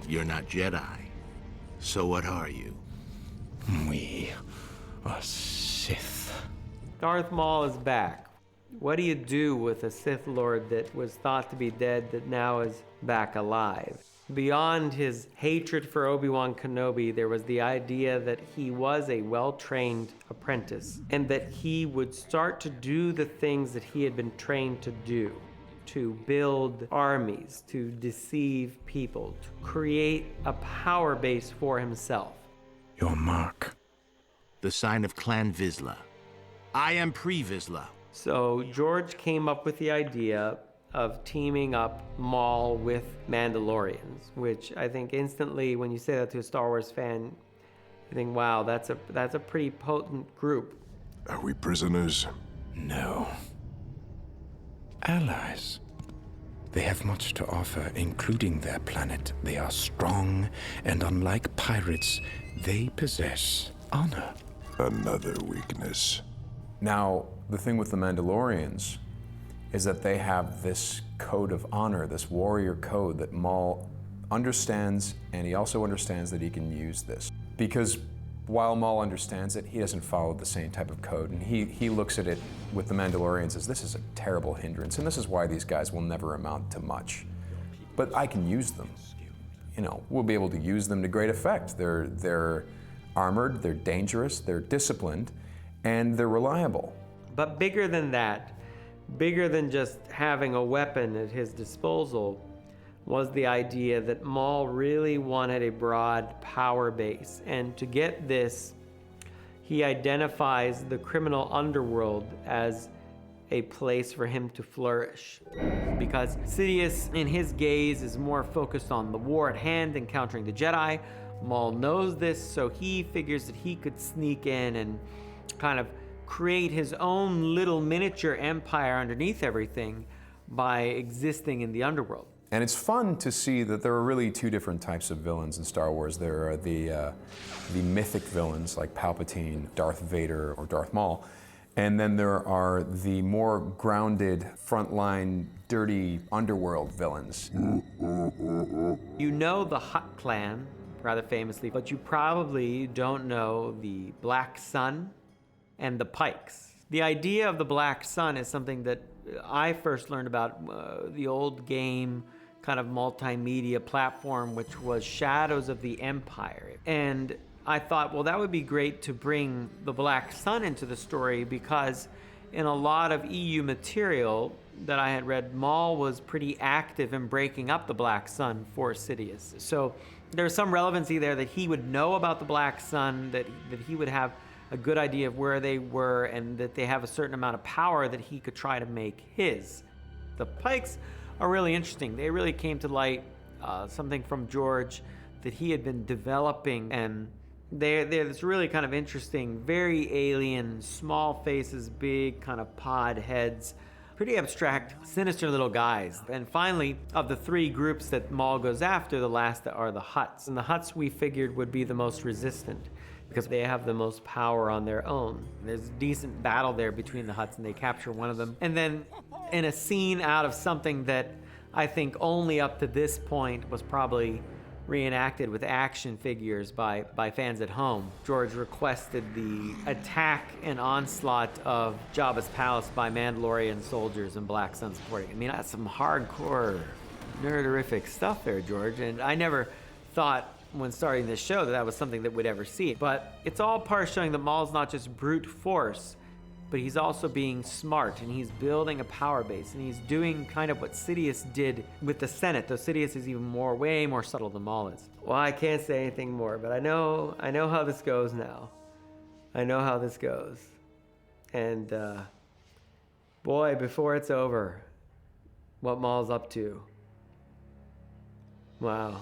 You're not Jedi. So what are you? We are Sith. Darth Maul is back. What do you do with a Sith Lord that was thought to be dead that now is back alive? Beyond his hatred for Obi-Wan Kenobi, there was the idea that he was a well-trained apprentice and that he would start to do the things that he had been trained to do, to build armies, to deceive people, to create a power base for himself. Your mark. The sign of Clan Vizsla. I am Pre-Vizsla. So George came up with the idea of teaming up Maul with Mandalorians, which I think instantly, when you say that to a Star Wars fan, you think, wow, that's a pretty potent group. Are we prisoners? No. Allies. They have much to offer, including their planet. They are strong, and unlike pirates, they possess honor. Another weakness. Now, the thing with the Mandalorians is that they have this code of honor, this warrior code that Maul understands, and he also understands that he can use this. Because while Maul understands it, he doesn't follow the same type of code, and he looks at it with the Mandalorians as this is a terrible hindrance, and this is why these guys will never amount to much. But I can use them. You know, we'll be able to use them to great effect. They're armored, they're dangerous, they're disciplined, and they're reliable. But bigger than that, bigger than just having a weapon at his disposal, was the idea that Maul really wanted a broad power base. And to get this, he identifies the criminal underworld as a place for him to flourish. Because Sidious, in his gaze, is more focused on the war at hand, encountering the Jedi. Maul knows this, so he figures that he could sneak in and kind of create his own little miniature empire underneath everything by existing in the underworld. And it's fun to see that there are really two different types of villains in Star Wars. There are the mythic villains like Palpatine, Darth Vader, or Darth Maul. And then there are the more grounded, frontline, dirty underworld villains. You know the Hutt clan, rather famously, but you probably don't know the Black Sun and the Pikes. The idea of the Black Sun is something that I first learned about the old game kind of multimedia platform, which was Shadows of the Empire. And I thought, well, that would be great to bring the Black Sun into the story, because in a lot of EU material that I had read, Maul was pretty active in breaking up the Black Sun for Sidious. So there's some relevancy there that he would know about the Black Sun, that he would have a good idea of where they were, and that they have a certain amount of power that he could try to make his. The Pikes are really interesting. They really came to light, something from George that he had been developing, and they're this really kind of interesting, very alien, small faces, big kind of pod heads, pretty abstract, sinister little guys. And finally, of the three groups that Maul goes after, the last are the Hutts. And the Hutts we figured would be the most resistant, because they have the most power on their own. There's a decent battle there between the Hutts, and they capture one of them. And then in a scene out of something that I think only up to this point was probably reenacted with action figures by fans at home, George requested the attack and onslaught of Jabba's palace by Mandalorian soldiers and Black Sun supporting. I mean, that's some hardcore, nerderific stuff there, George. And I never thought when starting this show that was something that we'd ever see. But it's all part showing that Maul's not just brute force, but he's also being smart, and he's building a power base, and he's doing kind of what Sidious did with the Senate, though Sidious is even way more subtle than Maul is. Well, I can't say anything more, but I know how this goes now. I know how this goes. And boy, before it's over, what Maul's up to. Wow.